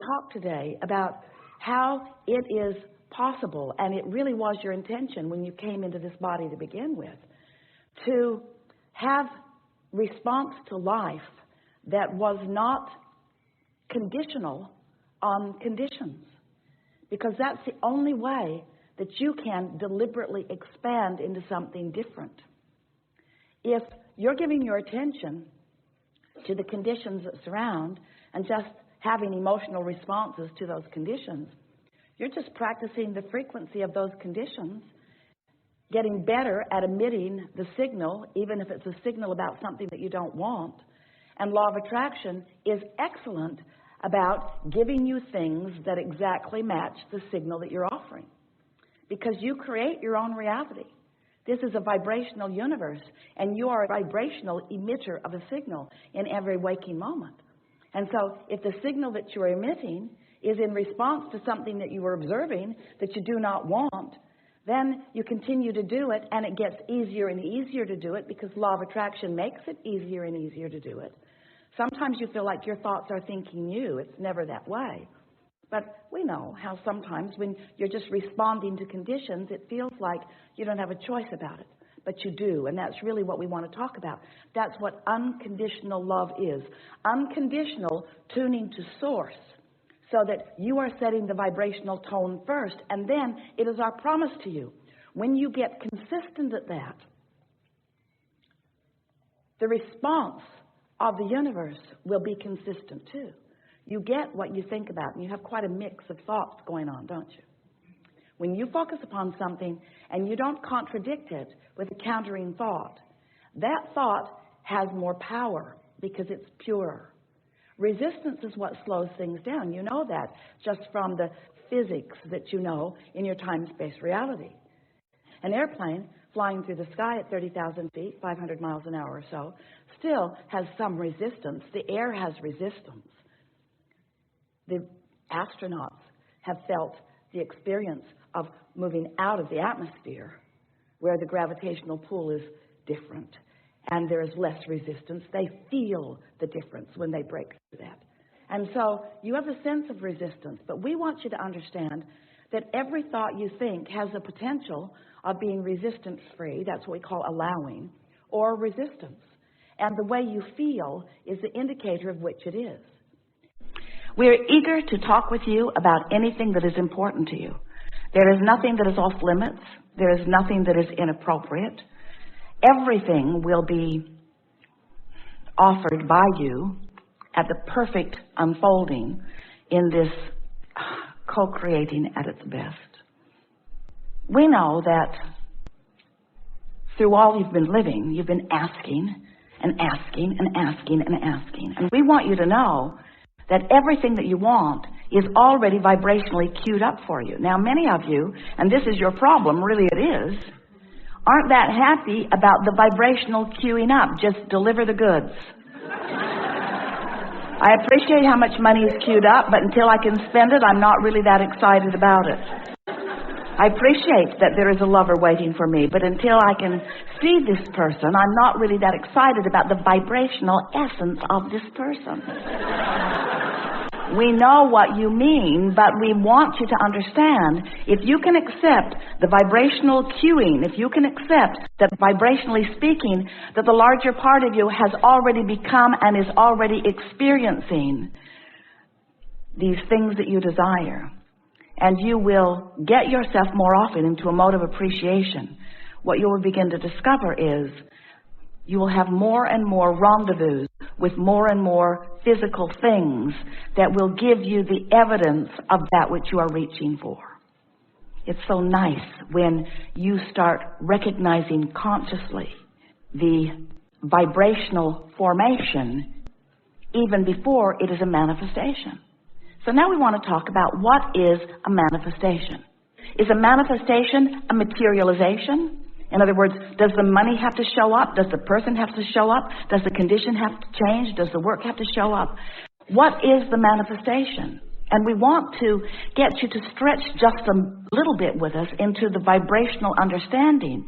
talk today about how it is possible, and it really was your intention when you came into this body to begin with, to have response to life that was not conditional on conditions, because that's the only way that you can deliberately expand into something different. If you're giving your attention to the conditions that surround and just having emotional responses to those conditions, you're just practicing the frequency of those conditions, getting better at emitting the signal, even if it's a signal about something that you don't want. And law of attraction is excellent about giving you things that exactly match the signal that you're offering, because you create your own reality. This is a vibrational universe, and you are a vibrational emitter of a signal in every waking moment. And so if the signal that you are emitting is in response to something that you are observing that you do not want, then you continue to do it, and it gets easier and easier to do it, because law of attraction makes it easier and easier to do it. Sometimes you feel like your thoughts are thinking you. It's never that way. But we know how sometimes when you're just responding to conditions, it feels like you don't have a choice about it. But you do, and that's really what we want to talk about. That's what unconditional love is. Unconditional tuning to source, so that you are setting the vibrational tone first, and then it is our promise to you. When you get consistent at that, the response of the universe will be consistent too. You get what you think about, and you have quite a mix of thoughts going on, don't you? When you focus upon something and you don't contradict it with a countering thought, that thought has more power because it's pure. Resistance is what slows things down. You know that just from the physics that you know in your time-space reality. An airplane flying through the sky at 30,000 feet, 500 miles an hour or so, still has some resistance. The air has resistance. The astronauts have felt the experience of moving out of the atmosphere, where the gravitational pull is different and there is less resistance. They feel the difference when they break through that. And so you have a sense of resistance, but we want you to understand that every thought you think has the potential of being resistance-free. That's what we call allowing, or resistance. And the way you feel is the indicator of which it is. We're eager to talk with you about anything that is important to you. There is nothing that is off limits. There is nothing that is inappropriate. Everything will be offered by you at the perfect unfolding in this co-creating at its best. We know that through all you've been living, you've been asking and asking and asking and asking. And we want you to know that everything that you want is already vibrationally queued up for you. Now, many of you, and this is your problem, really it is, aren't that happy about the vibrational queuing up. Just deliver the goods. I appreciate how much money is queued up, but until I can spend it, I'm not really that excited about it. I appreciate that there is a lover waiting for me, but until I can see this person, I'm not really that excited about the vibrational essence of this person. We know what you mean, but we want you to understand, if you can accept the vibrational cueing, if you can accept that vibrationally speaking, that the larger part of you has already become and is already experiencing these things that you desire, and you will get yourself more often into a mode of appreciation, what you will begin to discover is you will have more and more rendezvous with more and more physical things that will give you the evidence of that which you are reaching for. It's so nice when you start recognizing consciously the vibrational formation even before it is a manifestation. So now we want to talk about what is a manifestation. Is a manifestation a materialization? In other words, does the money have to show up? Does the person have to show up? Does the condition have to change? Does the work have to show up? What is the manifestation? And we want to get you to stretch just a little bit with us into the vibrational understanding.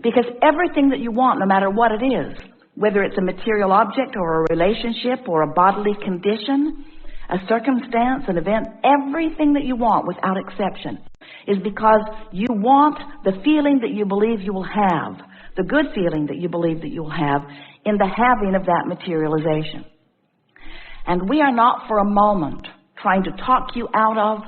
Because everything that you want, no matter what it is, whether it's a material object or a relationship or a bodily condition, a circumstance, an event, everything that you want without exception is because you want the feeling that you believe you will have, the good feeling that you believe that you will have in the having of that materialization. And we are not for a moment trying to talk you out of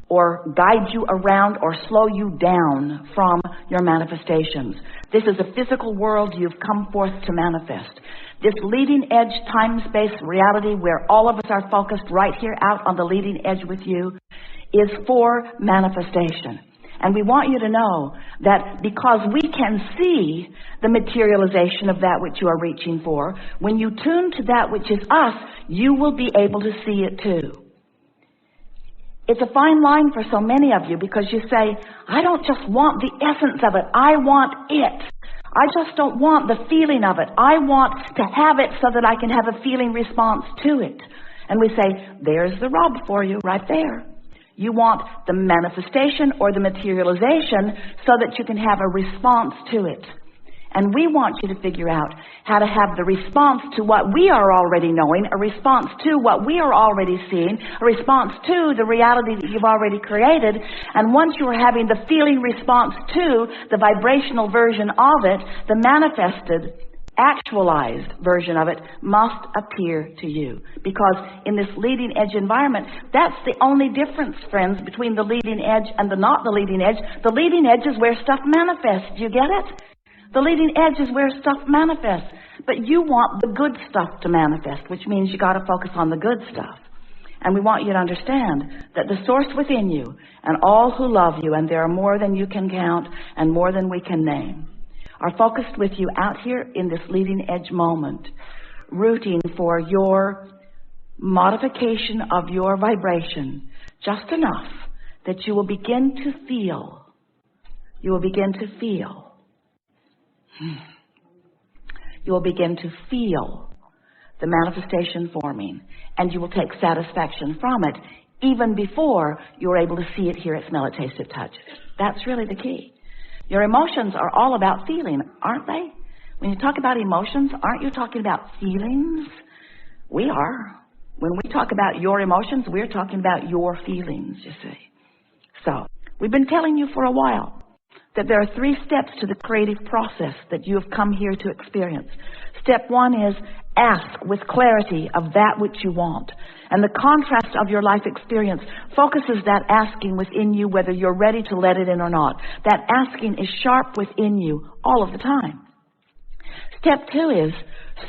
or guide you around or slow you down from your manifestations. This is a physical world you've come forth to manifest. This leading edge time-space reality where all of us are focused right here out on the leading edge with you is for manifestation. And we want you to know that because we can see the materialization of that which you are reaching for, when you tune to that which is us, you will be able to see it too. It's a fine line for so many of you because you say, I don't just want the essence of it, I want it. I just don't want the feeling of it. I want to have it so that I can have a feeling response to it. And we say, there's the rub for you right there. You want the manifestation or the materialization so that you can have a response to it. And we want you to figure out how to have the response to what we are already knowing, a response to what we are already seeing, a response to the reality that you've already created. And once you are having the feeling response to the vibrational version of it, the manifested, actualized version of it must appear to you. Because in this leading edge environment, that's the only difference, friends, between the leading edge and the not the leading edge. The leading edge is where stuff manifests. Do you get it? The leading edge is where stuff manifests. But you want the good stuff to manifest, which means you got to focus on the good stuff. And we want you to understand that the source within you and all who love you, and there are more than you can count and more than we can name, are focused with you out here in this leading edge moment, rooting for your modification of your vibration just enough that you will begin to feel. You will begin to feel. You will begin to feel the manifestation forming, and you will take satisfaction from it even before you're able to see it, hear it, smell it, taste it, touch it. That's really the key. Your emotions are all about feeling, aren't they? When you talk about emotions, aren't you talking about feelings? We are. When we talk about your emotions, we're talking about your feelings, you see. So, we've been telling you for a while that there are 3 steps to the creative process that you have come here to experience. Step 1 is ask with clarity of that which you want. And the contrast of your life experience focuses that asking within you, whether you're ready to let it in or not. That asking is sharp within you all of the time. Step 2 is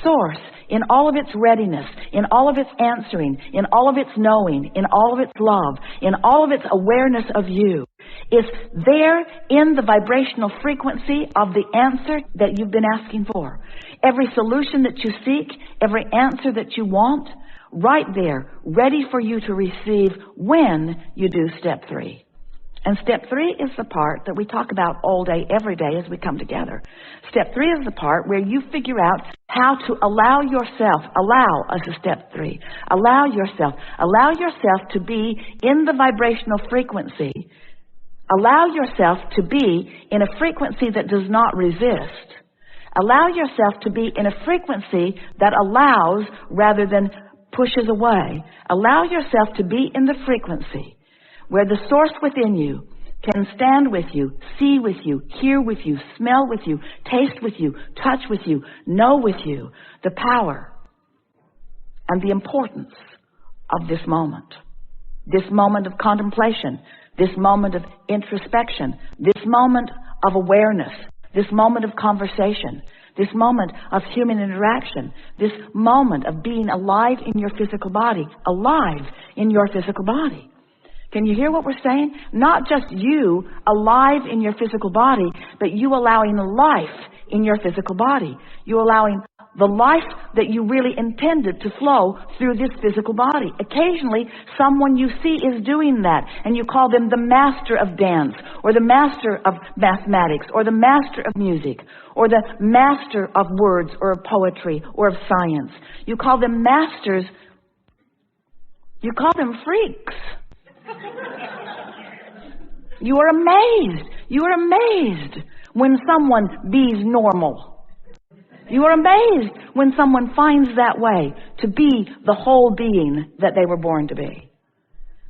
source in all of its readiness, in all of its answering, in all of its knowing, in all of its love, in all of its awareness of you, is there in the vibrational frequency of the answer that you've been asking for. Every solution that you seek, every answer that you want, right there, ready for you to receive when you do step 3. And step 3 is the part that we talk about all day, every day as we come together. Step 3 is the part where you figure out how to allow yourself, step 3, allow yourself to be in the vibrational frequency. Allow yourself to be in a frequency that does not resist. Allow yourself to be in a frequency that allows rather than pushes away. Allow yourself to be in the frequency where the source within you can stand with you, see with you, hear with you, smell with you, taste with you, touch with you, know with you the power and the importance of this moment of contemplation, this moment of introspection, this moment of awareness, this moment of conversation, this moment of human interaction, this moment of being alive in your physical body, alive in your physical body. Can you hear what we're saying? Not just you alive in your physical body, but you allowing life in your physical body. You allowing the life that you really intended to flow through this physical body. Occasionally, someone you see is doing that, and you call them the master of dance, or the master of mathematics, or the master of music, or the master of words, or of poetry, or of science. You call them masters. You call them freaks. You are amazed. You are amazed when someone be's normal. You are amazed when someone finds that way to be the whole being that they were born to be.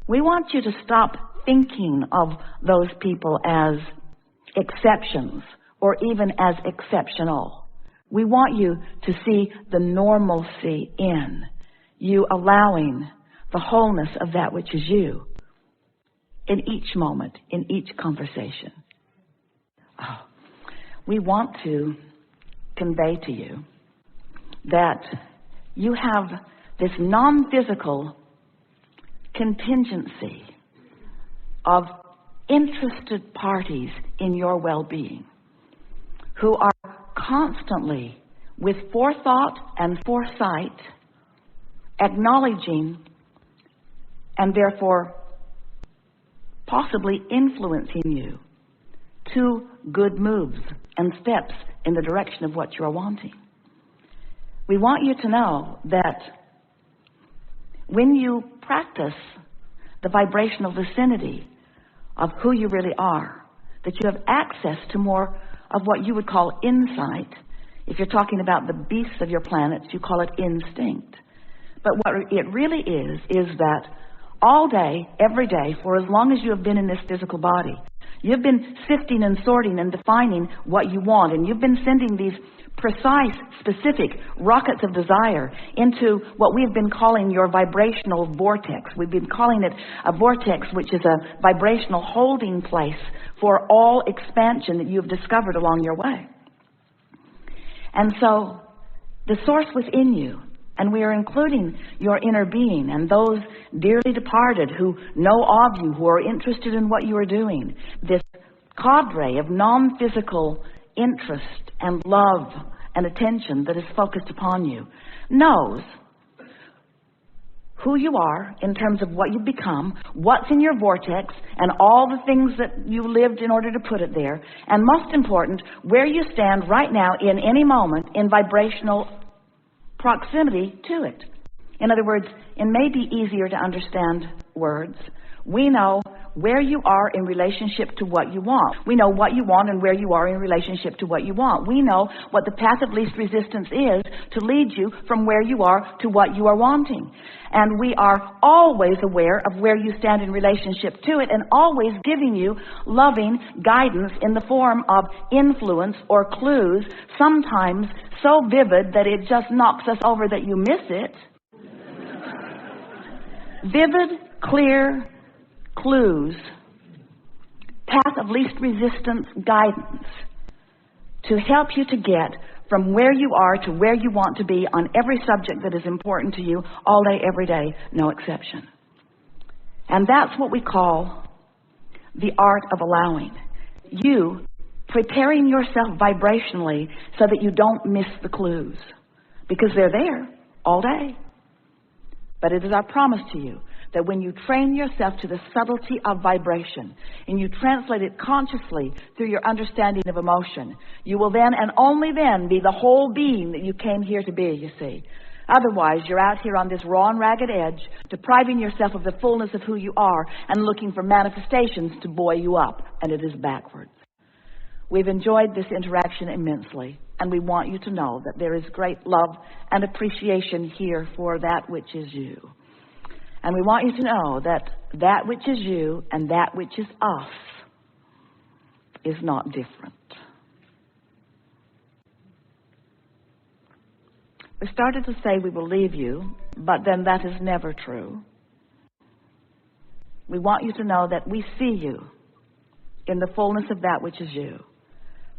We want you to stop thinking of those people as exceptions or even as exceptional. We want you to see the normalcy in you, allowing the wholeness of that which is you in each moment, in each conversation. Oh, we want to convey to you that you have this non-physical contingency of interested parties in your well-being who are constantly, with forethought and foresight, acknowledging and therefore possibly influencing you to good moves and steps in the direction of what you are wanting. We want you to know that when you practice the vibrational vicinity of who you really are, that you have access to more of what you would call insight. If you're talking about the beasts of your planets, you call it instinct. But what it really is that all day, every day, for as long as you have been in this physical body, you've been sifting and sorting and defining what you want, and you've been sending these precise, specific rockets of desire into what we've been calling your vibrational vortex. We've been calling it a vortex, which is a vibrational holding place for all expansion that you've discovered along your way. And so the source within you, and we are including your inner being and those dearly departed who know of you, who are interested in what you are doing, this cadre of non-physical interest and love and attention that is focused upon you, knows who you are in terms of what you've become, what's in your vortex, and all the things that you lived in order to put it there, and most important, where you stand right now in any moment in vibrational proximity to it. In other words, it may be easier to understand words. We know where you are in relationship to what you want. We know what you want and where you are in relationship to what you want. We know what the path of least resistance is to lead you from where you are to what you are wanting. And we are always aware of where you stand in relationship to it, and always giving you loving guidance in the form of influence or clues, sometimes so vivid that it just knocks us over that you miss it. Vivid, clear clues, path of least resistance guidance to help you to get from where you are to where you want to be on every subject that is important to you, all day, every day, no exception. And that's what we call the art of allowing. You preparing yourself vibrationally so that you don't miss the clues, because they're there all day. But it is our promise to you that when you train yourself to the subtlety of vibration and you translate it consciously through your understanding of emotion, you will then and only then be the whole being that you came here to be, you see. Otherwise, you're out here on this raw and ragged edge, depriving yourself of the fullness of who you are and looking for manifestations to buoy you up, and it is backwards. We've enjoyed this interaction immensely, and we want you to know that there is great love and appreciation here for that which is you. And we want you to know that that which is you and that which is us is not different. We started to say we will leave you, but then that is never true. We want you to know that we see you in the fullness of that which is you,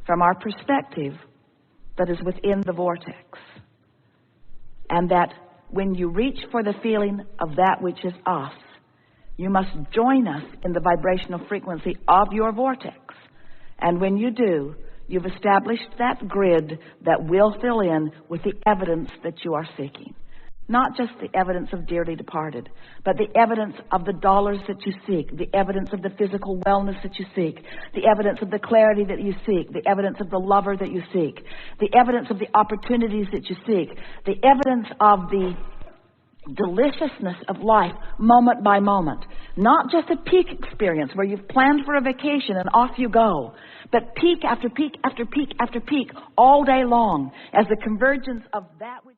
from our perspective that is within the vortex. And that when you reach for the feeling of that which is us, you must join us in the vibrational frequency of your vortex. And when you do, you've established that grid that will fill in with the evidence that you are seeking. Not just the evidence of dearly departed, but the evidence of the dollars that you seek, the evidence of the physical wellness that you seek, the evidence of the clarity that you seek, the evidence of the lover that you seek, the evidence of the opportunities that you seek, the evidence of the deliciousness of life moment by moment. Not just a peak experience where you've planned for a vacation and off you go, but peak after peak after peak after peak all day long as the convergence of that which